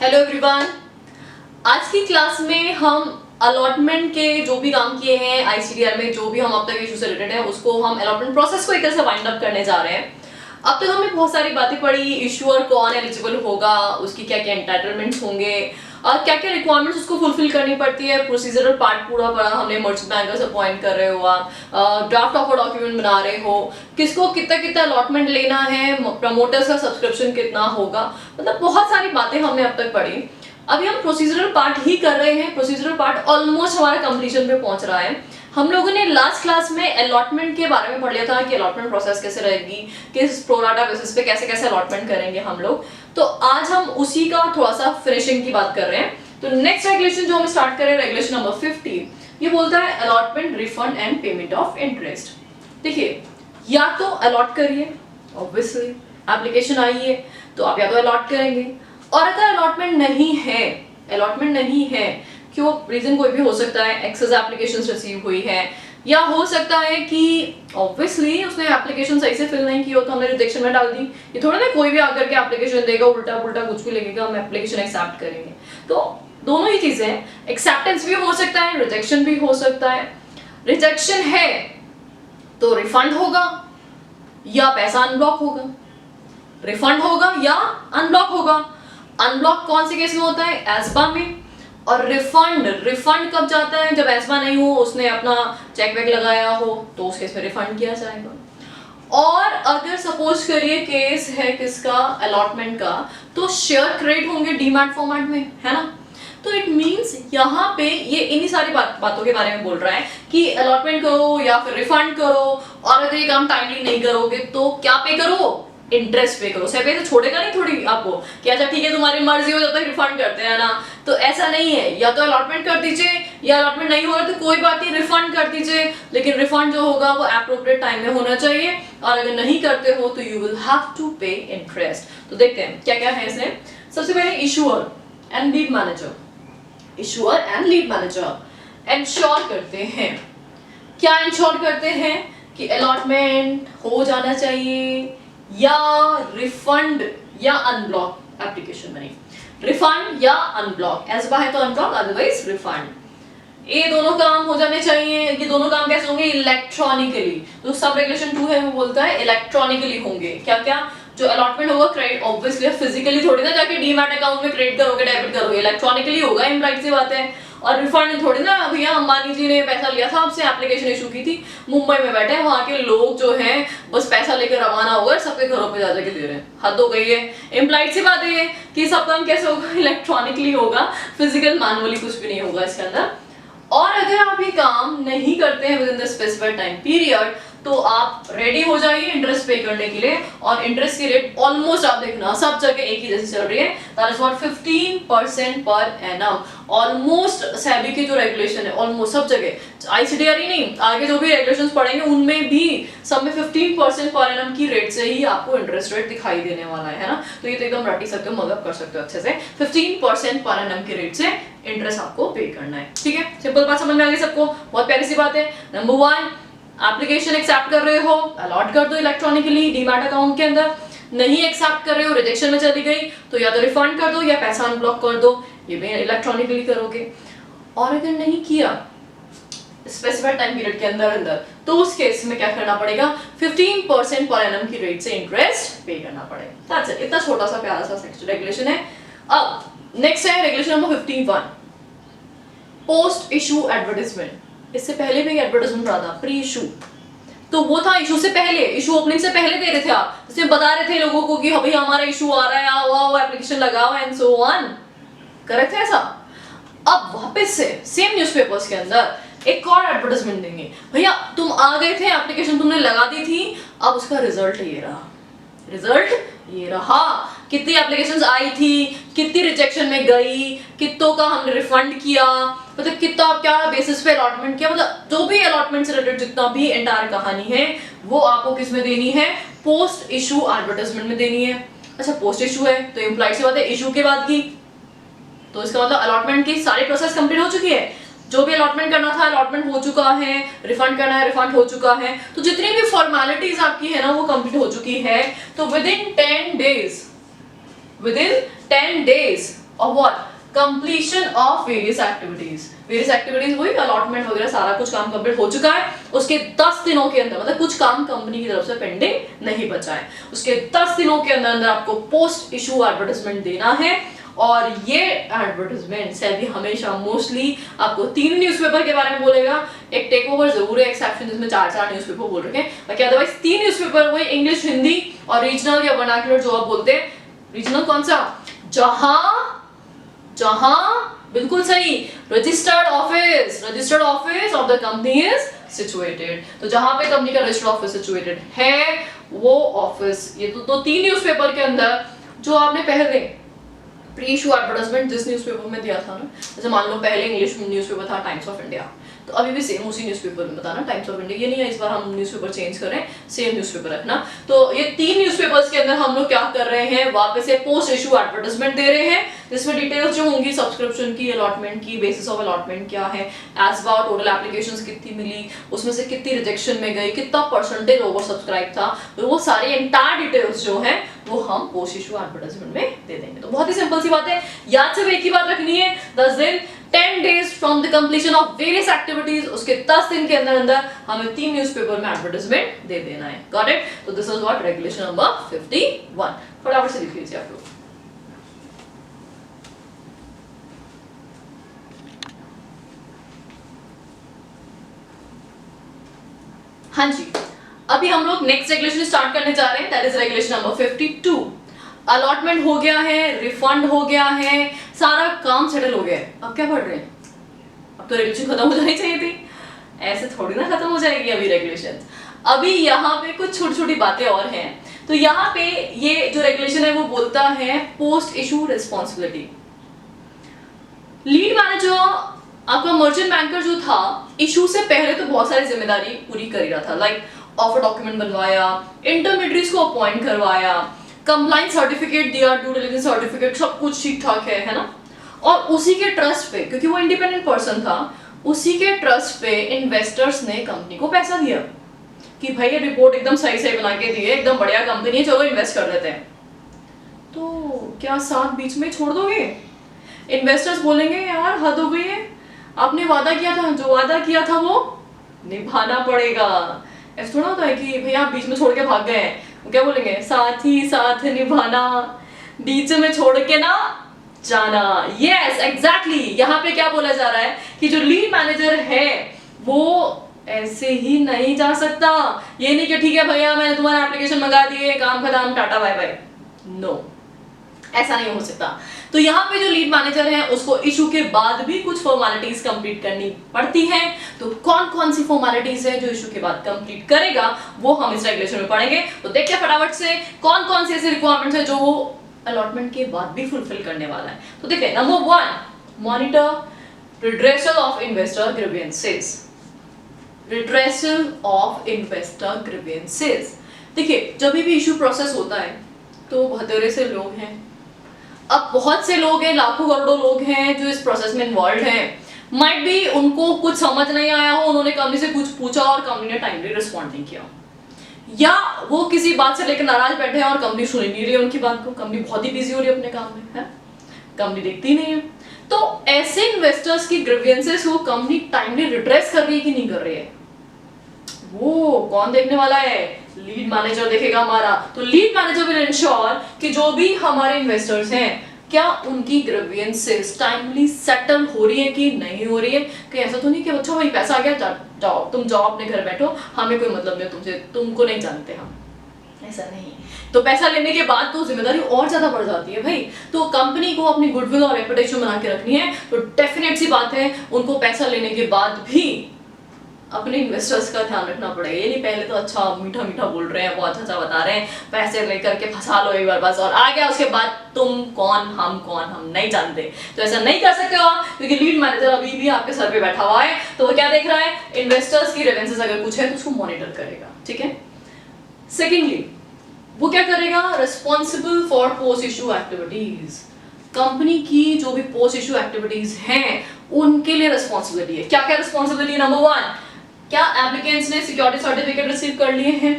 Hello everyone. आज की class में हम अलॉटमेंट के जो भी काम किए हैं आईसीडीआर में, जो भी हम अब तक इशू से रिलेटेड है, उसको हम अलॉटमेंट प्रोसेस को एक तरह से वाइंड अप करने जा रहे हैं। अब तक हमने बहुत सारी बातें पढ़ी, इशूअर कौन एलिजिबल होगा, उसकी क्या क्या एंटाइटलमेंट्स होंगे और क्या क्या रिक्वायरमेंट्स उसको फुलफिल करनी पड़ती है। प्रोसीजरल पार्ट पूरा पढ़ा हमने, मर्चेंट बैंकर्स अपॉइंट कर रहे हो आप, ड्राफ्ट ऑफ डॉक्यूमेंट बना रहे हो, किसको कितना कितना अलॉटमेंट लेना है, प्रमोटर्स का सब्सक्रिप्शन कितना होगा, मतलब बहुत सारी बातें हमने अब तक पढ़ी। अभी हम प्रोसीजरल पार्ट ही कर रहे हैं। प्रोसीजरल पार्ट ऑलमोस्ट हमारे कंप्लीशन पे पहुंच रहा है। हम लोगों ने लास्ट क्लास में अलॉटमेंट के बारे में पढ़ लिया था कि अलॉटमेंट प्रोसेस कैसे रहेगी, किस प्रोराटा बेसिस पे कैसे कैसे अलॉटमेंट करेंगे हम लोग। तो आज हम उसी का थोड़ा सा फिनिशिंग की बात कर रहे हैं। तो नेक्स्ट रेगुलेशन जो हम स्टार्ट कर रहे हैं, रेगुलेशन नंबर 50, ये बोलता है allotment, refund and payment of interest. देखिए, या तो अलॉट करिए, ऑब्वियसली एप्लीकेशन आई है तो आप या तो अलॉट करेंगे, और अगर अलॉटमेंट नहीं है, क्यों रीजन कोई भी हो सकता है, एक्सेस एप्लीकेशंस रिसीव हुई है, या हो सकता है कि ऑब्वियसली उसने एप्लीकेशन सही से फिल नहीं की हो तो हमने रिजेक्शन में डाल दी। ये थोड़ा ना कोई भी आकर के एप्लीकेशन देगा उल्टा पुल्टा कुछ भी लगेगा, हम एप्लीकेशन एक्सेप्ट करेंगे। तो दोनों ही चीजें हैं, एक्सेप्टेंस भी हो सकता है, रिजेक्शन भी हो सकता है। रिजेक्शन है तो रिफंड होगा या पैसा अनब्लॉक होगा, रिफंड होगा या अनब्लॉक होगा। अनब्लॉक कौन से केस में होता है? एस्बा में। और रिफंड कब जाता है? जब एस्बा नहीं हो, उसने अपना चेक वेक लगाया हो, तो उस केस में रिफंड किया जाएगा। और अगर सपोज करिए केस है किसका, अलॉटमेंट का, तो शेयर क्रेडिट होंगे डीमैट फॉर्मेट में, है ना। तो इट मींस यहाँ पे ये इन्हीं सारी बातों के बारे में बोल रहा है कि अलॉटमेंट करो या फिर रिफंड करो, और अगर ये काम टाइमली नहीं करोगे तो क्या पे करो? इंटरेस्ट पे करो। सिर्फ ऐसे छोड़ेगा नहीं थोड़ी आपको कि अच्छा ठीक है तुम्हारी मर्जी हो जब तक रिफंड करते हैं ना, तो ऐसा नहीं है। या तो अलॉटमेंट कर दीजिए, या अलॉटमेंट नहीं हो रहा तो कोई बात नहीं, रिफंड कर दीजिए, लेकिन रिफंड जो होगा वो एप्रोप्रिएट टाइम में होना चाहिए। और अगर नहीं करते हो तो यू विल हैव टू पे इंटरेस्ट। तो देखते हैं क्या क्या है इसमें। सबसे पहले issuer and lead manager. Issuer and lead manager ensure करते हैं, क्या इंश्योर करते हैं कि अलॉटमेंट हो जाना चाहिए या रिफंड या अनब्लॉक एप्लीकेशन मनी, रिफंड या अनब्लॉक, एस्बा है तो अनब्लॉक, अदरवाइज रिफंड। ये दोनों काम हो जाने चाहिए। ये दोनों काम कैसे होंगे? इलेक्ट्रॉनिकली। तो सब रेगुलेशन 2 है वो बोलता है इलेक्ट्रॉनिकली होंगे। क्या क्या? जो अलॉटमेंट होगा क्रेडिट, ऑब्वियसली फिजिकली थोड़ी ना जाके डीमैट अकाउंट में क्रेडिट करोगे, डेबिट करोगे, इलेक्ट्रॉनिकली होगा, इम्प्लाइड सी बात है। और रिफंड थोड़ी ना, भैया अंबानी जी ने पैसा लिया था आपसे, एप्लीकेशन इशू की थी, मुंबई में बैठे हैं, वहां के लोग जो हैं बस पैसा लेकर रवाना हो गए, सबके घरों पे जा जाके दे रहे हैं। हद हो गई है। इम्प्लाइड सी बात है कि सब काम कैसे होगा? इलेक्ट्रॉनिकली होगा, फिजिकल मैनुअली कुछ भी नहीं होगा इसके अंदर। और अगर आप ये काम नहीं करते हैं with in the specified time period, तो आप रेडी हो जाइए इंटरेस्ट पे करने के लिए। और इंटरेस्ट की रेट ऑलमोस्ट आप देखना सब जगह एक ही जैसी चल रही है, that is what 15% per annum. Almost SEBI की जो रेगुलेशन है ऑलमोस्ट सब जगह, आईसीडीआर ही नहीं, आगे जो भी रेगुलेशंस पढ़ेंगे उनमें भी सब में 15% पर एनम की रेट से ही आपको इंटरेस्ट रेट दिखाई देने वाला है ना। तो ये तो एकदम रट ही सकते हो, मदद कर सकते हो अच्छे से। 15% पर एनम की रेट से इंटरेस्ट आपको पे करना है, ठीक है। सिंपल बात समझ में आ गई सबको? बहुत प्यारी सी बात है। नंबर 1, एप्लीकेशन एक्सेप्ट कर रहे हो, अलॉट कर दो इलेक्ट्रॉनिकली डीमैट अकाउंट के अंदर। नहीं एक्सेप्ट कर रहे हो, रिजेक्शन में चली गई, तो या तो रिफंड कर दो या पैसा अनब्लॉक कर दो, ये भी इलेक्ट्रॉनिकली करोगे। और अगर नहीं किया स्पेसिफाइड टाइम पीरियड के अंदर तो उस केस में क्या करना पड़ेगा? 15% पर एनम की रेट से इंटरेस्ट पे करना पड़ेगा। That's it. इतना छोटा सा प्यारा सा रेगुलेशन है। अब नेक्स्ट है regulation number 51, post issue advertisement. इससे पहले भी एडवर्टाइजमेंट पढ़ा था, प्री इशू। तो वो था इशू से पहले, इशू ओपनिंग से पहले दे रहे थे आप, जिसमें बता रहे थे लोगों को कि हाँ भाई हमारा इशू आ रहा है, आओ एप्लीकेशन लगाओ एंड सो ऑन। करेक्ट है ऐसा? अब वापस से सेम न्यूज़पेपर्स के अंदर एक और एडवर्टाइजमेंट देंगे, भैया तुम आ गए थे, एप्लीकेशन तुमने लगा दी थी, अब उसका रिजल्ट ये रहा। रिजल्ट ये रहा, कितनी एप्लीकेशंस आई थी, कितनी रिजेक्शन में गई, कितनों का हमने रिफंड किया, मतलब कितना क्या बेसिस पे अलॉटमेंट किया, मतलब जो भी अलॉटमेंट से रिलेटेड जितना भी एंटायर कहानी है वो आपको किस में देनी है? पोस्ट इशू एडवर्टाइजमेंट में देनी है। अच्छा पोस्ट इशू है तो इम्प्लाइड सी बात है इशू के बाद की, तो इसका मतलब अलॉटमेंट की सारी प्रोसेस कंप्लीट हो चुकी है। जो भी अलॉटमेंट करना था अलॉटमेंट हो चुका है, रिफंड करना है रिफंड हो चुका है, तो जितनी भी फॉर्मेलिटीज आपकी है ना वो कंप्लीट हो चुकी है। तो with in 10 days of what? Completion of various activities. Various activities वही अलॉटमेंट वगैरह सारा कुछ काम कंप्लीट हो चुका है, उसके 10 दिनों के अंदर, मतलब कुछ काम कंपनी की तरफ से पेंडिंग नहीं बचा है, उसके 10 दिनों के अंदर अंदर आपको पोस्ट इशू एडवर्टाइजमेंट देना है। और ये एडवर्टाइजमेंट सेबी हमेशा मोस्टली आपको 3 न्यूज़पेपर के बारे में बोलेगा। एक टेक ओवर जरूर है, एक्सेप्शन जिसमें 4 न्यूज़पेपर बोल रखे हैं, बाकी अदरवाइज 3 न्यूज़पेपर वही इंग्लिश, हिंदी और रीजनल या वर्नाक्युलर जो आप बोलते हैं। रीजनल कौन सा? जहां बिल्कुल सही, registered office of the company is situated. तो जहां पे कंपनी का रजिस्टर्ड ऑफिस सिचुएटेड है वो ऑफिस, ये तो 3 न्यूज़पेपर के अंदर जो आपने पहले प्री इशू एडवर्टाइजमेंट जिस न्यूज़पेपर में दिया था ना, जैसे मान लो पहले इंग्लिश न्यूज़पेपर था टाइम्स ऑफ इंडिया, तो अभी भी सेम उसी न्यूज़पेपर में बताना टाइम्स ऑफ इंडिया, ये नहीं है इस बार हम न्यूज़पेपर चेंज करें, सेम न्यूज़पेपर रखना। तो ये 3 न्यूज़पेपर्स के अंदर हम लोग क्या कर रहे हैं, वापस से पोस्ट इशू एडवर्टाइजमेंट दे रहे हैं, जिसमें डिटेल्स जो होंगी सब्सक्रिप्शन की, अलॉटमेंट की, बेसिस ऑफ अलॉटमेंट क्या है, एज बार टोटल एप्लीकेशंस कितनी मिली, उसमें से कितनी रिजेक्शन में गई, कितना परसेंटेज ओवर सब्सक्राइब था, तो वो सारी एंटायर डिटेल्स जो है वो हम पोस्ट इशू एडवर्टाइजमेंट में दे देंगे। तो बहुत ही सिंपल सी बात है, याद सिर्फ एक ही बात रखनी है, 10 दिन 10 days from the completion of various activities, उसके 10 दिन के अंदर अंदर हमें 3 न्यूज़पेपर में एडवर्टाइजमेंट दे देना है। Got it? तो this is what regulation number 51। फटाफट से लिख लीजिए आप लोग। हाँ जी, अभी हम लोग नेक्स्ट रेगुलेशन स्टार्ट करने जा रहे हैं, that is regulation number 52। Allotment हो गया है, रिफंड हो गया है, सारा काम सेटल हो गया है, अब क्या पढ़ रहे हैं? अब तो रेगुलेशन खत्म हो जानी चाहिए थी, ऐसे थोड़ी ना खत्म हो जाएगी अभी रेगुलेशन। अभी यहाँ पे कुछ छोटी छोटी बातें और हैं। तो यहाँ पे ये जो रेगुलेशन है वो बोलता है post issue responsibility. Lead manager आपका मर्चेंट बैंकर जो था, इशू से पहले तो बहुत सारी जिम्मेदारी पूरी कर ही रहा था, लाइक ऑफर डॉक्यूमेंट बनवाया, इंटरमीडिएट्स को अपॉइंट करवाया, कंप्लाइंस सर्टिफिकेट दिया, ड्यू डिलिजेंस सर्टिफिकेट, सब कुछ ठीक ठाक है ना। और उसी के ट्रस्ट पे, क्योंकि वो इंडिपेंडेंट पर्सन था, उसी के ट्रस्ट पे इन्वेस्टर्स ने कंपनी को पैसा दिया कि भाई ये रिपोर्ट एकदम सही सही बना के दी है, एकदम बढ़िया कंपनी है, चलो इन्वेस्ट कर लेते हैं। तो क्या साथ बीच में छोड़ दोगे? इन्वेस्टर्स बोलेंगे यार हद हो गई है, आपने वादा किया था, जो वादा किया था वो निभाना पड़ेगा। ऐसा थोड़ा होता है कि भैया आप बीच में छोड़ के भाग गए हैं, क्या बोलेंगे? साथ ही साथ निभाना, बीच में छोड़ के ना जाना। यस एग्जैक्टली, यहाँ पे क्या बोला जा रहा है कि जो लीड मैनेजर है वो ऐसे ही नहीं जा सकता। ये नहीं कि ठीक है भैया मैंने तुम्हारा एप्लीकेशन मंगा दिए, काम खत्म, टाटा बाय बाय। नो, ऐसा नहीं हो सकता। तो यहाँ पे जो लीड मैनेजर है उसको इशू के बाद भी कुछ फॉर्मेलिटीज कंप्लीट करनी पड़ती हैं। तो कौन कौन सी फॉर्मेलिटीज है जो इशू के बाद कंप्लीट करेगा वो हम इस रेगुलेशन में पढ़ेंगे। तो देखिए फटाफट से कौन कौन सी ऐसी रिक्वायरमेंट्स है जो वो अलॉटमेंट के बाद भी फुलफिल करने वाला है। तो देखिए number 1, monitor redressal of investor grievances. Redressal of investor grievances, देखिए जब भी इशू प्रोसेस होता है तो बहत्तरे से लोग हैं, अब बहुत से लोग हैं, लाखों करोड़ों लोग हैं जो इस प्रोसेस में इन्वॉल्व हैं। माइट बी उनको कुछ समझ नहीं आया हो, उन्होंने कंपनी से कुछ पूछा और कंपनी ने टाइमली रिस्पॉन्ड नहीं किया, या वो किसी बात से लेकर नाराज बैठे हैं और कंपनी सुन नहीं रही है उनकी बात को, कंपनी बहुत ही बिजी हो रही है अपने काम में, है कंपनी देखती नहीं है। तो ऐसे इन्वेस्टर्स की ग्रीवेंसेस को कंपनी टाइमली रिड्रेस कर रही है कि नहीं कर रही है, वो कौन देखने वाला है? लीड मैनेजर देखेगा हमारा। तो लीड मैनेजर विल इंश्योर कि जो भी हमारे इन्वेस्टर्स हैं क्या उनकी ग्रीवेंसेस टाइमली सेटल हो रही है कि नहीं हो रही है। कि ऐसा तो नहीं कि अच्छा भाई पैसा आ गया जाओ तुम जाओ अपने घर बैठो, हमें कोई मतलब नहीं तुमसे, तुमको नहीं जानते हम, ऐसा नहीं। तो पैसा लेने के बाद तो जिम्मेदारी और ज्यादा बढ़ जाती है भाई। तो कंपनी को अपनी गुडविल और रेपुटेशन बना के रखनी है, तो डेफिनेट सी बात है उनको पैसा लेने के बाद भी अपने इन्वेस्टर्स का ध्यान रखना पड़ेगा। ये नहीं पहले तो अच्छा मीठा मीठा बोल रहे हैं, बहुत अच्छा बता रहे हैं, पैसे लेकर के फंसा लो एक बार बस, और आ गया उसके बाद तुम कौन हम नहीं जानते। तो ऐसा नहीं कर सकते हो आप, क्योंकि लीड मैनेजर अभी भी आपके सर पे बैठा हुआ है। तो वो क्या देख रहा है? इन्वेस्टर्स की ग्रीवेंसेस अगर कुछ है तो उसको मॉनिटर करेगा, ठीक है। सेकेंडली वो क्या करेगा? Responsible for post issue activities. Company की जो भी पोस्ट इशू एक्टिविटीज हैं उनके लिए रिस्पॉन्सिबिलिटी है। क्या क्या रिस्पॉन्सिबिलिटी? नंबर 1, क्या एप्लीकेंट्स ने सिक्योरिटी सर्टिफिकेट रिसीव कर लिए हैं?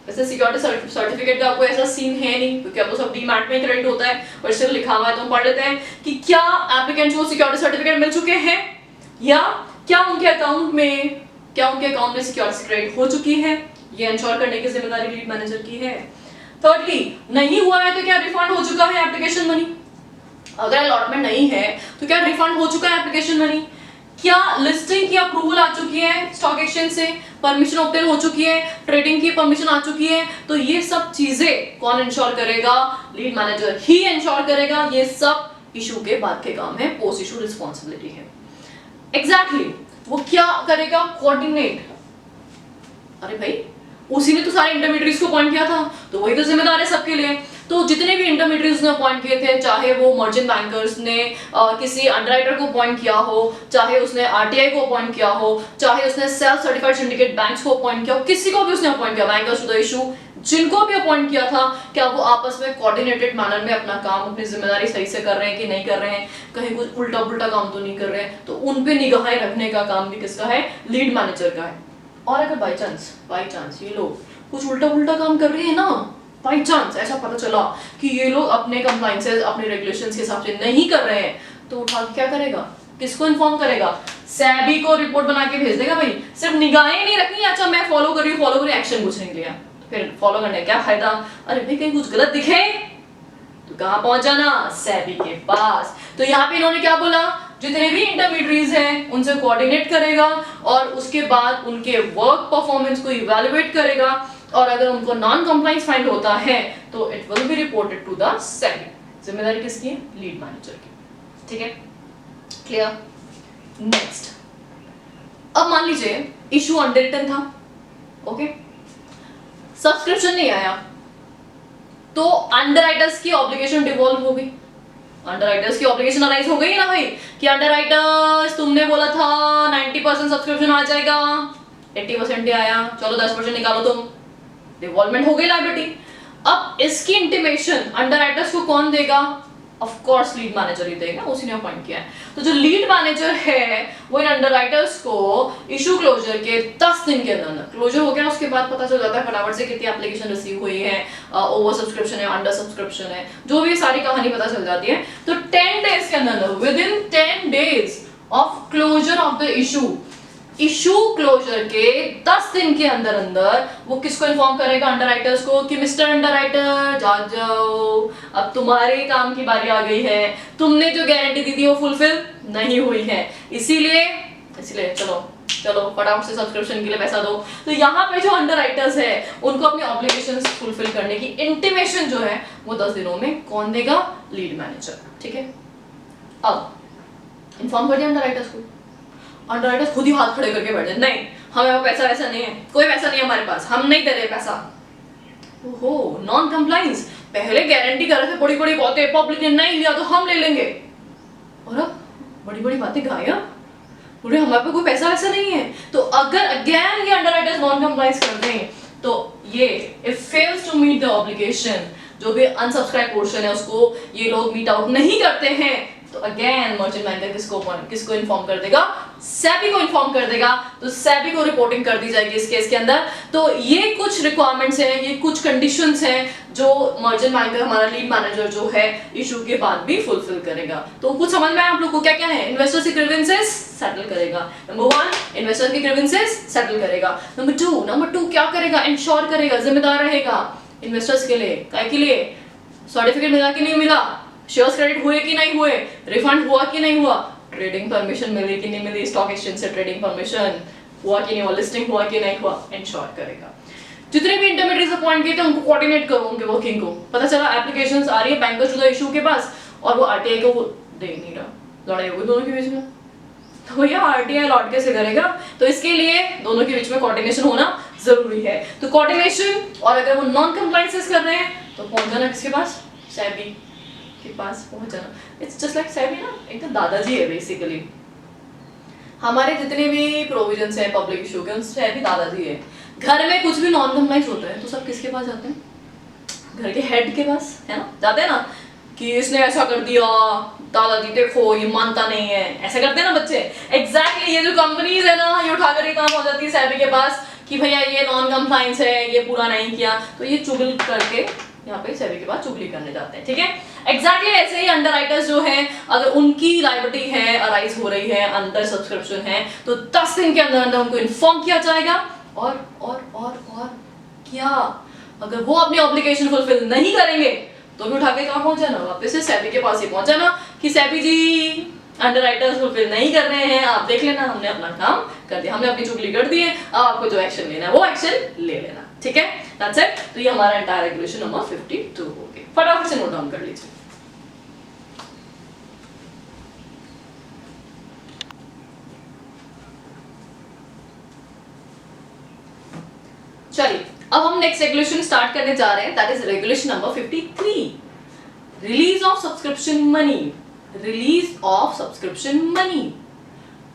वैसे सिक्योरिटी सर्टिफिकेट का कोई ऐसा सीन है नहीं, क्योंकि अब तो सब डीमैट में क्रेडिट होता है, पर स्टिल लिखा हुआ है तो हम पढ़ लेते हैं कि क्या एप्लीकेंट्स को सिक्योरिटी सर्टिफिकेट मिल चुके हैं, या क्या उनके अकाउंट में सिक्योरिटी क्रेडिट हो चुकी है। ये इंश्योर करने की जिम्मेदारी लीड मैनेजर की है। थर्डली, नहीं हुआ है तो क्या रिफंड हो चुका है एप्लीकेशन मनी। अगर अलॉटमेंट नहीं है तो क्या रिफंड हो चुका है एप्लीकेशन मनी। क्या लिस्टिंग की अप्रूवल आ चुकी है स्टॉक एक्सचेंज से, परमिशन ऑब्टेन हो चुकी है, ट्रेडिंग की परमिशन आ चुकी है। तो ये सब चीजें कौन इंश्योर करेगा, लीड मैनेजर ही इंश्योर करेगा। ये सब इशू के बाद के काम है, पोस्ट इशू रिस्पॉन्सिबिलिटी है। एग्जैक्टली वो क्या करेगा, कोऑर्डिनेट। अरे भाई उसी ने तो सारे इंटरमीडिएट्स को अपॉइंट किया था, तो वही तो जिम्मेदार है सबके लिए। तो जितने भी इंटरमीडिएट्स ने अपॉइंट किए थे, चाहे वो मर्चेंट बैंकर्स ने किसी अंडरराइटर को अपॉइंट किया हो, चाहे उसने आरटीआई को अपॉइंट किया हो, चाहे उसने सेल्फ सर्टिफाइड सिंडिकेट बैंक्स को अपॉइंट किया हो, किसी को भी उसने अपॉइंट किया, बैंकर्स टू द इशू, जिनको भी अपॉइंट किया था, क्या वो आपस में कोऑर्डिनेटेड मैनर में अपना काम, अपनी जिम्मेदारी सही से कर रहे हैं कि नहीं कर रहे हैं, कहीं कुछ उल्टा पुल्टा काम तो नहीं कर रहे हैं। तो उन पे निगाहें रखने का काम भी किसका है, लीड मैनेजर का है। और अगर बाई चांस ये लोग कुछ उल्टा पुल्टा काम कर रहे हैं ना, बाई चांस ऐसा पता चला कि ये लोग अपने कंप्लायंसेस, अपने रेगुलेशंस के हिसाब से नहीं कर रहे हैं, तो उठा के क्या करेगा, किसको इन्फॉर्म करेगा, सैबी को रिपोर्ट बना के भेज देगा। भाई सिर्फ निगाहें नहीं रखनी, अच्छा मैं फॉलो कर रही एक्शन कुछ नहीं लिया, तो फिर फॉलो करने का क्या फायदा। अरे भाई कहीं कुछ गलत दिखे तो कहां पहुंच जाना, सैबी के पास। तो यहाँ पे इन्होंने क्या बोला, जितने भी इंटरमीडिएट्स हैं उनसे कोऑर्डिनेट करेगा और उसके बाद उनके वर्क परफॉर्मेंस को इवैल्यूएट करेगा, और अगर उनको नॉन कंप्लायंस फाइंड होता है तो it will be reported to the SEBI. जिम्मेदारी किसकी है, लीड मैनेजर की। ठीक है, क्लियर। नेक्स्ट, अब मान लीजिए इशू अंडररिटन था, ओके, सब्सक्रिप्शन नहीं आया, तो अंडरराइटर्स की ऑब्लिगेशन डिवॉल्व हो गई। अंडरराइटर्स की ऑब्लिगेशन अराइज हो गई ना भाई, कि अंडरराइटर्स तुमने बोला था 90% सब्सक्रिप्शन आ जाएगा, 80% ही आया, चलो 10% निकालो तुम, डिवॉल्वमेंट हो गई लायबिलिटी। अब इसकी इंटीमेशन अंडरराइटर्स को कौन देगा, ऑफ कोर्स लीड मैनेजर ही देगा, उसी ने अपॉइंट किया है। तो जो लीड मैनेजर है वो इन अंडरराइटर्स को इशू क्लोजर के 10 दिन के अंदर क्लोजर हो गया, उसके बाद पता चल जाता है फटाफट से कितनी एप्लीकेशन रिसीव हुई है, ओवर सब्सक्रिप्शन है, अंडर सब्सक्रिप्शन है, जो भी सारी कहानी पता चल जाती है। तो 10 डेज के अंदर, within 10 days of closure of the issue closure के 10 दिन के अंदर अंदर वो किसको इन्फॉर्म करेगा, अंडरराइटर्स को, कि मिस्टर अंडरराइटर जाओ, अब तुम्हारे काम की बारी आ गई है, तुमने जो गारंटी दी थी वो फुलफिल नहीं हुई है, इसीलिए चलो फटाफट से सब्सक्रिप्शन के लिए पैसा दो। तो यहाँ पे जो अंडरराइटर्स है उनको अपनी ऑब्लिगेशंस फुलफिल करने की इंटीमेशन जो है वो 10 दिनों में कौन देगा, लीड मैनेजर। ठीक है, अब इन्फॉर्म कर दिया अंडरराइटर्स को, अंडरराइटर्स खुद ही हाथ खड़े करके बैठ जाए, नहीं हमें पैसा वैसा नहीं है, कोई पैसा नहीं है हमारे पास, हम नहीं दे रहे पैसा। ओहो, नॉन कंप्लायंस, पहले गारंटी कर रहे थे बड़ी बड़ी बातें, पब्लिक ने नहीं लिया तो हम ले लेंगे, और अब बड़ी बड़ी बातें गायब, पूरे हमारे पे कोई पैसा वैसा नहीं है। तो अगर अगेन ये अंडरराइटर्स नॉन कंप्लायंस करते हैं तो ये if fails to meet the obligation, जो भी अनसब्सक्राइब पोर्शन है उसको ये लोग मीट आउट नहीं करते हैं, तो अगेन मर्चेंट बैंकर किसको इन्फॉर्म कर देगा, सेबी को इन्फॉर्म कर देगा। तो सेबी को रिपोर्टिंग कर दी जाएगी इस केस के अंदर। तो ये कुछ रिक्वायरमेंट्स हैं, ये कुछ कंडीशंस हैं जो मर्चेंट बैंकर हमारा लीड मैनेजर जो है इशू के बाद भी फुलफिल करेगा। तो कुछ समझ में आप लोग को क्या क्या है, इन्वेस्टर्स की ग्रीवेंसेस सेटल करेगा, नंबर 1 इन्वेस्टर की ग्रीवेंसेस सेटल करेगा, नंबर 2 क्या करेगा, इंश्योर करेगा, जिम्मेदार रहेगा इन्वेस्टर्स के लिए, काय के लिए, सर्टिफिकेट मिला कि नहीं मिला, शेयर्स क्रेडिट हुए कि नहीं हुए, रिफंड हुआ कि नहीं हुआ, ट्रेडिंग परमिशन मिली कि नहीं मिली, स्टॉक एक्सचेंज से ट्रेडिंग परमिशन हुआ कि नहीं हुआ, लिस्टिंग हुआ कि नहीं हुआ, इंश्योर करेगा। जितने भी इंटरमीडिएट्स अपॉइंट किए थे उनको कोऑर्डिनेट करो, उनके वर्किंग को, पता चला एप्लीकेशंस आ रही है बैंकर्स टू द इशू के पास और वो आरटीआई को दे नहीं रहा, लड़ाई हो गई दोनों के बीच में, तो भैया आरटीआई लौट कैसे करेगा। तो इसके लिए दोनों के बीच में कोऑर्डिनेशन होना जरूरी है। तो कोऑर्डिनेशन, और अगर वो नॉन कंप्लायंसेस कर रहे हैं तो पहुंच जाना किसके पास, सेबी के पास पहुंच जाना। इट्स जस्ट लाइक सेबी ना, एक तो दादाजी है बेसिकली, हमारे जितने भी प्रोविजंस हैं पब्लिक इशू के उनसे सेबी दादाजी है। घर में कुछ भी नॉन कंप्लायंस होता है तो सब किसके पास जाते हैं, घर के हेड के पास, है ना, जाते हैं ना, कि इसने ऐसा कर दिया, दादाजी देखो ये मानता नहीं है, ऐसा करते हैं ना बच्चे। एग्जैक्टली ये जो कंपनीज है ना, ये उठाकर ये काम हो जाती है सेबी के पास कि भैया ये नॉन कंप्लायंस है, ये पूरा नहीं किया, तो ये चुगल करके यहाँ पे सेबी के बाद चुगली करने जाते हैं, ठीक है। एग्जैक्टली ऐसे ही अंडरराइटर्स जो हैं, अगर उनकी लायबिलिटी है अराइज हो रही है, अंडर सब्सक्रिप्शन है, तो 10 दिन के अंदर अंदर उनको इन्फॉर्म किया जाएगा। और क्या अगर वो अपनी ऑब्लिगेशन फुलफिल नहीं करेंगे तो भी उठा के कहाँ पहुंच जाना, वापस से सेबी के पास ही पहुंच जाना कि सेबी जी अंडरराइटर्स फुलफिल नहीं कर रहे हैं, आप देख लेना, हमने अपना काम कर दिया, हमने अपनी चुगली कर दी है, अब आपको जो एक्शन लेना है वो एक्शन ले लेना, ठीक है। That's it. तो ये हमारा एंटायर रेगुलेशन नंबर 52 हो गया। फटाफट से नोट डाउन कर लीजिए। चलिए अब हम नेक्स्ट रेगुलेशन स्टार्ट करने जा रहे हैं, that is regulation number 53, release of subscription money. Release of subscription money.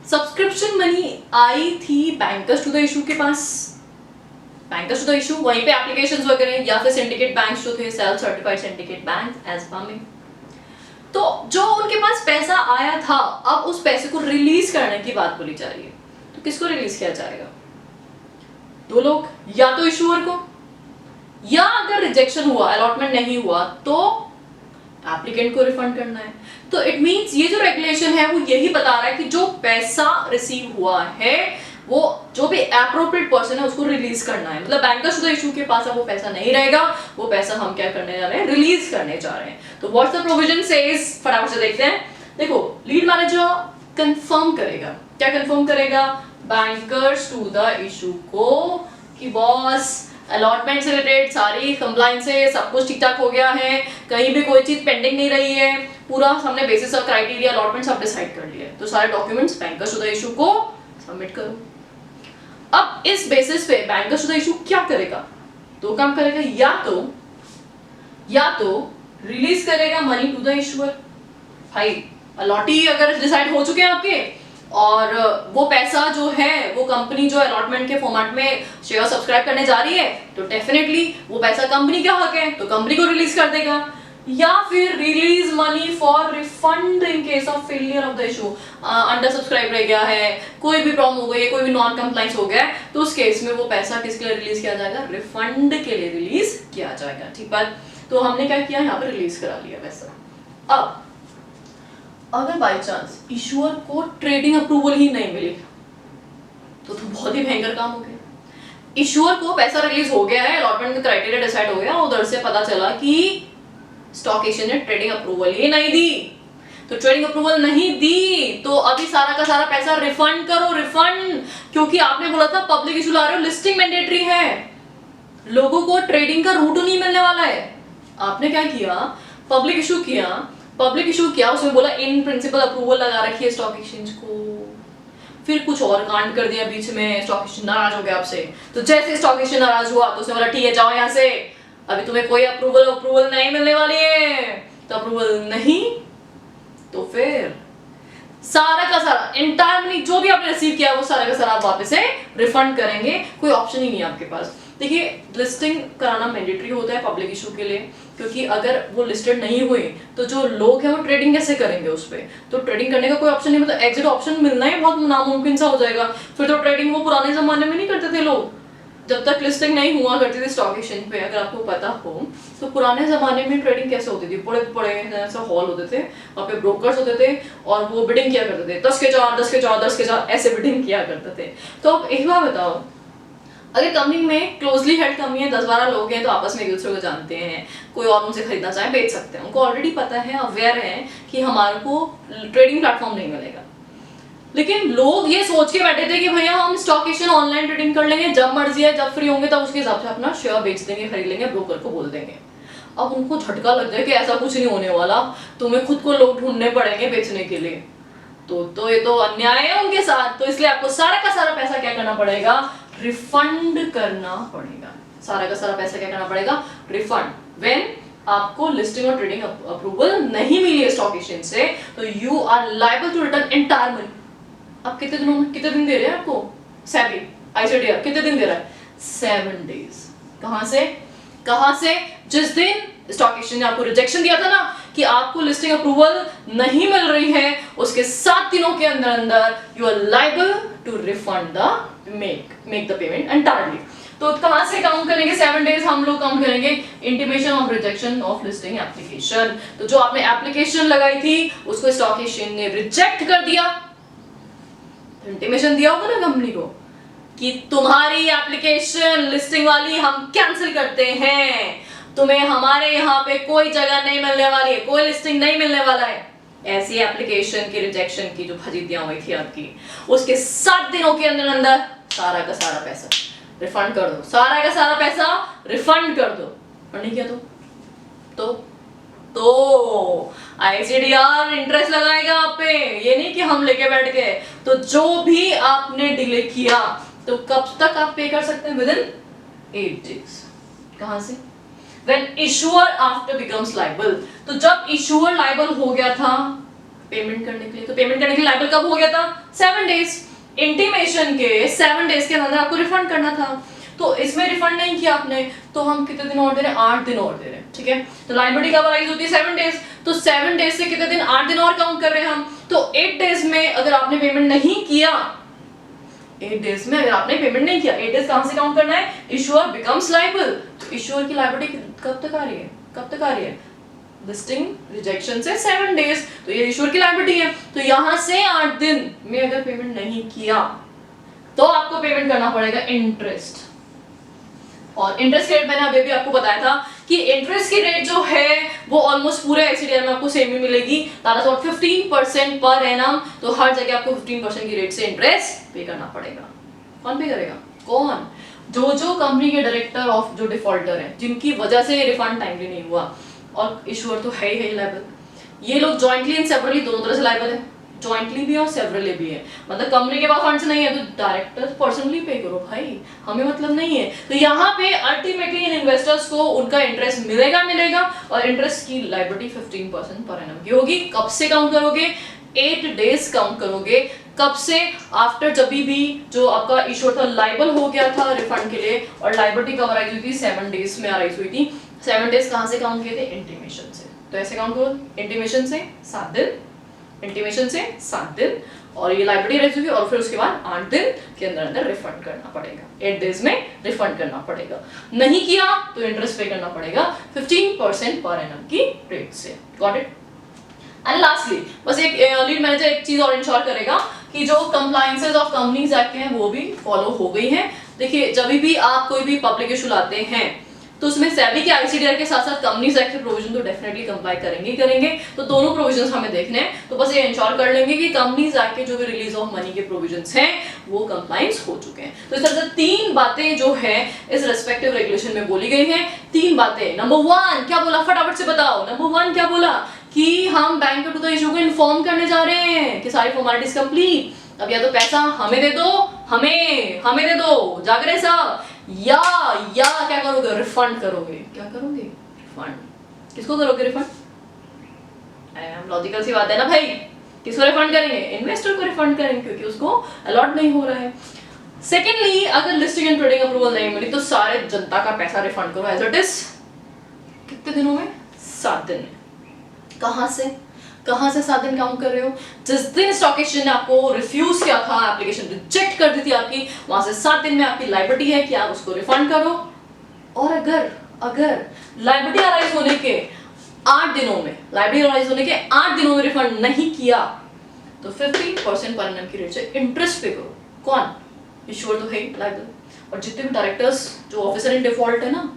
Subscription money I थी बैंकर्स टू द इशू के पास, बैंकर्स टू द इशू, वहीं पे एप्लीकेशंस वगैरह या फिर सिंडिकेट बैंक्स जो थे, self certified syndicate bank as बामी, तो जो उनके पास पैसा आया था अब उस पैसे को रिलीज करने की बात बोली जा रही है। तो किसको रिलीज किया जाएगा? दो लोग, या तो इशूअर को, या अगर रिजेक्शन हुआ, अलॉटमेंट नहीं हुआ, तो एप्लीकेंट को रिफंड करना है। तो इट मींस ये जो रेगुलेशन है वो यही बता रहा है कि जो पैसा रिसीव हुआ है वो जो भी एप्रोप्रिएट पर्सन है उसको रिलीज करना है। मतलब बैंकर्स टू द इशू के पास अब वो पैसा नहीं रहेगा, वो पैसा हम क्या करने जा रहे हैं, रिलीज करने जा रहे हैं। तो व्हाट्स द प्रोविजन सेज, फटाफट से देखते हैं। देखो लीड मैनेजर कंफर्म करेगा, क्या कंफर्म करेगा, बैंकर्स टू द इशू को कि बॉस अलॉटमेंट से रिलेटेड सारी कंप्लायंस है, सब कुछ ठीक ठाक हो गया है, कहीं भी कोई चीज पेंडिंग नहीं रही है, पूरा हमने बेसिस ऑफ क्राइटेरिया अलॉटमेंट सब डिसाइड कर लिया है, तो सारे documents bankers to the issue को सबमिट करो। अब इस बेसिस पे बैंकर्स टू द इशू क्या करेगा, दो काम करेगा, या तो रिलीज करेगा मनी टू द इशूअर। भाई अलॉटी अगर डिसाइड हो चुके हैं आपके और वो पैसा जो है वो कंपनी जो अलॉटमेंट के फॉर्मेट में शेयर सब्सक्राइब करने जा रही है, तो डेफिनेटली वो पैसा कंपनी का हक है, तो कंपनी को रिलीज कर देगा। या फिर release money for refund in case of failure of the issue, under subscribe रह गया है, कोई भी प्रॉब्लम हो गई है, कोई भी नॉन कंप्लायंस हो गया है, तो उस केस में वो पैसा किसके लिए रिलीज किया जाएगा, रिफंड के लिए रिलीज किया जाएगा, ठीक बात। तो हमने क्या किया, यहाँ पर रिलीज करा लिया पैसा। अब अगर बाय चांस इशूअर को ट्रेडिंग अप्रूवल ही नहीं मिली तो बहुत ही भयंकर काम हो गया। इशूअर को पैसा रिलीज हो गया है, अलॉटमेंट का क्राइटेरिया डिसाइड हो गया, उधर से पता चला कि स्टॉक एक्सचेंज ने ट्रेडिंग अप्रूवल ही नहीं दी, तो ट्रेडिंग अप्रूवल नहीं दी तो अभी सारा का सारा पैसा रिफंड करो, रिफंड, क्योंकि आपने बोला था पब्लिक इशू ला रहे हो, लिस्टिंग मैंडेटरी है, लोगों को ट्रेडिंग का रूट नहीं मिलने वाला है। आपने क्या किया, पब्लिक इशू किया, उसमें बोला इन प्रिंसिपल अप्रूवल लगा रखी है स्टॉक एक्सचेंज को, फिर कुछ और कांड कर दिया बीच में, स्टॉक एक्सचेंज नाराज हो गया आपसे, तो जैसे स्टॉक एक्सचेंज नाराज हुआ तो उसने बोला ठीक है जाओ यहाँ से, अभी तुम्हें कोई अप्रूवल नहीं मिलने वाली है, तो अप्रूवल नहीं, तो फिर सारा का सारा एंटायर मनी जो भी आपने रिसीव किया वो सारा का सारा आप वापस से रिफंड करेंगे, कोई ऑप्शन ही नहीं है आपके पास। देखिए लिस्टिंग कराना मैंडेटरी होता है पब्लिक इशू के लिए, क्योंकि अगर वो लिस्टेड नहीं हुई तो जो लोग हैं वो ट्रेडिंग कैसे करेंगे उस पर, तो ट्रेडिंग करने का कोई ऑप्शन नहीं, मतलब एग्जिट ऑप्शन मिलना ही बहुत नामुमकिन सा हो जाएगा। फिर तो ट्रेडिंग वो पुराने जमाने में नहीं करते थे लोग, जब तक लिस्टिंग नहीं हुआ करती थी स्टॉक एक्सचेंज पे, अगर आपको पता हो तो पुराने जमाने में ट्रेडिंग कैसे होती थी, बड़े ऐसे हॉल होते थे, वहाँ पे ब्रोकर्स होते थे और वो बिडिंग किया करते थे, 10 के 4 ऐसे बिडिंग किया करते थे। तो अब एक बार बताओ, अगर कंपनी में क्लोजली हेल्ड कंपनी है, 10-12 लोग हैं तो आपस में एक दूसरे को जानते हैं, कोई और उनसे खरीदना चाहे बेच सकते हैं, उनको ऑलरेडी पता है, अवेयर है कि हमारे को ट्रेडिंग प्लेटफॉर्म नहीं मिलेगा। लेकिन लोग ये सोच के बैठे थे कि भैया हम स्टॉक एक्सचेंज ऑनलाइन ट्रेडिंग कर लेंगे, जब मर्जी है जब फ्री होंगे तब उसके हिसाब से अपना शेयर बेच देंगे, खरीद लेंगे, ब्रोकर को बोल देंगे। अब उनको झटका लग जाए कि ऐसा कुछ नहीं होने वाला, तुम्हें खुद को लोग ढूंढने पड़ेंगे बेचने के लिए, तो ये तो अन्याय है उनके साथ, तो इसलिए आपको सारा का सारा पैसा क्या करना पड़ेगा, रिफंड करना पड़ेगा। सारा का सारा पैसा क्या करना पड़ेगा, रिफंड। व्हेन आपको लिस्टिंग और ट्रेडिंग अप्रूवल नहीं मिली है स्टॉक एक्सचेंज से, तो you are liable to return entire money. अब कितने दिन दे रहे हैं आपको सेबी आईसीडीआर, कितने दिन दे रहा है, 7 डेज। कहां से, जिस दिन स्टॉक एक्सचेंज ने आपको रिजेक्शन दिया था ना कि आपको लिस्टिंग अप्रूवल नहीं मिल रही है, उसके 7 दिनों के अंदर अंदर you are liable to refund the make the payment entirely. तो कहां से काउंट करेंगे 7 डेज? हम लोग काउंट करेंगे intimation of rejection of listing application. तो जो आपने एप्लीकेशन लगाई थी उसको स्टॉक एक्सचेंज ने रिजेक्ट कर दिया, इंटीमेशन दिया होगा ना कंपनी को कि तुम्हारी एप्लीकेशन लिस्टिंग वाली हम कैंसिल करते हैं, तुम्हें हमारे यहाँ पे कोई जगह नहीं मिलने वाली है, कोई लिस्टिंग नहीं मिलने वाला है। ऐसी एप्लीकेशन की रिजेक्शन की जो फजीतियां हुई थी आपकी, उसके 7 दिनों के अंदर अंदर सारा का सारा पैसा रिफंड कर दो, सारा का सारा पैसा रिफंड कर दो। और नहीं किया तो आईसीडीआर इंटरेस्ट लगाएगा आप पे। ये नहीं कि हम लेके बैठ गए। तो जो भी आपने डिले किया तो कब तक आप पे कर सकते हैं? With in 8 days. कहां से? When issuer after becomes liable। तो जब issuer liable हो गया था पेमेंट करने के लिए, तो पेमेंट करने के लिए liable कब हो गया था? 7 डेज। इंटीमेशन के 7 डेज के अंदर आपको रिफंड करना था। तो इसमें रिफंड नहीं किया आपने, तो हम कितने दिन और दे रहे हैं? 8 दिन और दे रहे हैं, ठीक है। तो लायबिलिटी कब अराइज होती है? 7 डेज। तो 7 डेज से कितने दिन? 8 दिन और काउंट कर रहे हैं हम। तो 8 डेज में अगर आपने पेमेंट नहीं किया, 8 डेज में अगर आपने पेमेंट नहीं किया, 8 डेज कहां से काउंट करना है? Issuer becomes liable. तो इशुअर की लायबिलिटी कब तक आ रही है? कब तक आ रही है? लिस्टिंग रिजेक्शन से 7 डेज। तो ये इशुअर की लायबिलिटी है। तो यहां से 8 दिन में अगर पेमेंट नहीं किया तो आपको पेमेंट करना पड़ेगा इंटरेस्ट। और इंटरेस्ट रेट मैंने अभी भी आपको बताया था कि इंटरेस्ट की रेट जो है वो ऑलमोस्ट पूरे आईसीडीआर में आपको सेम ही मिलेगी, that is about 15% per annum. तो हर जगह आपको 15% की रेट से इंटरेस्ट पे करना पड़ेगा। कौन पे करेगा? कौन? जो कंपनी के डायरेक्टर ऑफ जो डिफॉल्टर हैं, जिनकी वजह से रिफंड टाइमली नहीं हुआ, और इशुअर तो है ही लायबल। ये लोग जॉइंटली एंड सेपरेटली दोनों तरह से लायबल है, जॉइंटली भी और सेवरली भी है। मतलब कंपनी के पास फंड्स नहीं है तो डायरेक्टर्स पर्सनली पे करो भाई, हमें मतलब नहीं है। तो यहाँ पे अल्टीमेटली इन इन्वेस्टर्स को उनका इंटरेस्ट मिलेगा, और इंटरेस्ट की लायबिलिटी 15% पर एनम की होगी। कब से काउंट करोगे? 8 डेज काउंट करोगे। कब से? आफ्टर जब भी जो आपका इशू था लायबल हो गया था रिफंड के लिए, और लायबिलिटी कब अराइज हुई थी? 7 डेज में अराइज हुई थी। 7 डेज कहां से काउंट किए थे? इंटीमेशन से। तो ऐसे काउंट करो, इंटीमेशन से 7 दिन, इंटीमेशन से 7 दिन, और ये लायबिलिटी अराइज हुई, और फिर उसके बाद 8 दिन के अंदर अंदर रिफंड करना पड़ेगा। 8 डेज में रिफंड करना पड़ेगा। नहीं किया तो इंटरेस्ट पे करना पड़ेगा 15% पर एनम की रेट से। Got it? एंड लास्टली बस एक लीड मैनेजर एक चीज और इंश्योर करेगा कि जो कंप्लायंसेस ऑफ कंपनीज एक्ट हैं वो भी फॉलो हो गई हैं। देखिए, जब भी आप कोई भी पब्लिक इशू लाते हैं तो उसमें सेबी के आईसीडीआर के साथ साथ कंपनीज एक्ट के प्रोविजन तो डेफिनेटली कंप्लाई करेंगे। तो दोनों प्रोविजंस हमें देखने हैं। तो बस ये इंश्योर कर लेंगे कि कंपनीज एक्ट के जो भी रिलीज ऑफ मनी के प्रोविजंस हैं वो कंप्लायंस हो चुके हैं। तो इस तरह से 3 बातें जो है इस रेस्पेक्टिव रेगुलेशन में बोली गई हैं। 3 बातें। नंबर 1 क्या बोला? फटाफट से बताओ। नंबर 1 क्या बोला? कि हम बैंक टू द इशू को इन्फॉर्म करने जा रहे हैं कि सारी फॉर्मेलिटीज कंप्लीट। अब या तो पैसा हमें दे दो, हमें दे दो, जाग रहे साहब, या क्या करोगे? रिफंड करोगे। क्या करोगे? रिफंड। किसको करोगे रिफंड? लॉजिकल सी बात है ना भाई। किसको रिफंड करेंगे? इन्वेस्टर को रिफंड करेंगे, क्योंकि उसको अलॉट नहीं हो रहा है। सेकेंडली, अगर लिस्टिंग एंड ट्रेडिंग अप्रूवल नहीं मिली तो सारे जनता का पैसा रिफंड करो एज इट इज। कितने दिनों में? 7 दिन में। कहां से 7 दिन काउंट कर रहे हो? जिस दिन स्टॉक एक्सचेंज ने आपको रिफ्यूज किया था, एप्लीकेशन रिजेक्ट कर दी थी आपकी, वहां से 7 दिन में आपकी लायबिलिटी है कि आप उसको रिफंड करो। और अगर लायबिलिटी अराइज होने के 8 दिनों में, लायबिलिटी अराइज होने के 8 दिनों में रिफंड नहीं किया तो 15% पर एनम की रेट से इंटरेस्ट पे करो। कौन? इश्योर तो है लायबल। और जितने भी डायरेक्टर्स जो ऑफिसर इन डिफॉल्ट है ना,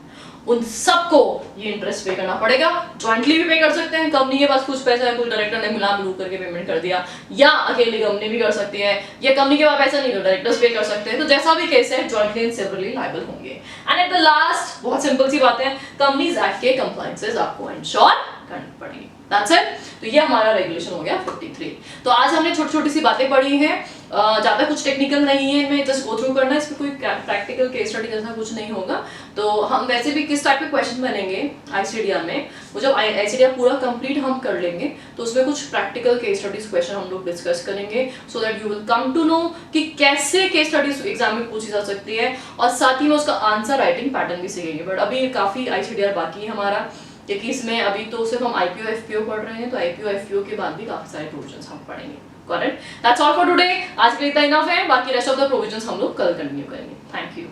उन सबको ये इंटरेस्ट पे करना पड़ेगा। जॉइंटली भी पे कर सकते हैं, कंपनी के पास कुछ पैसा है, कोई डायरेक्टर ने मिला मिलू करके पेमेंट कर दिया, या अकेली कंपनी भी कर सकती है, या कंपनी के पास पैसा नहीं तो डायरेक्टर्स पे कर सकते हैं। तो जैसा भी केस है, जॉइंटली एंड सेवरली लायबल होंगे। एंड एट द लास्ट, बहुत सिंपल सी बात है, कंपनीज एक्ट के कंप्लायंसेस आपको इंश्योर करनी पड़ेगी। That's it. तो ये हमारा रेगुलेशन हो गया 53। तो आज हमने छोटी सी बातें पढ़ी हैं, ज्यादा कुछ टेक्निकल नहीं है, इनमें जस्ट गो थ्रू करना है, इसमें कोई प्रैक्टिकल केस स्टडी जैसा कुछ नहीं होगा। तो हम वैसे भी किस टाइप के क्वेश्चन बनेंगे आईसीडीआर में, वो जब आईसीडीआर पूरा कंप्लीट हम कर लेंगे तो उसमें कुछ प्रैक्टिकल केस स्टडीज क्वेश्चन हम लोग डिस्कस करेंगे, so that you will come to know कि कैसे केस स्टडीज एग्जाम में पूछी जा सकती है, और साथ ही में उसका आंसर राइटिंग पैटर्न भी सीखेंगे। बट अभी काफी आईसीडीआर बाकी है हमारा, क्योंकि इसमें अभी तो सिर्फ हम आईपीओ एफपीओ पढ़ रहे हैं, तो आईपीओ एफपीओ के बाद भी काफी सारे प्रोविजंस हम पढ़ेंगे। Correct, that's all for today. आज के लिए इतना इनफ है, बाकी रेस्ट ऑफ द प्रोविजंस हम लोग कल कंटिन्यू करेंगे। Thank you.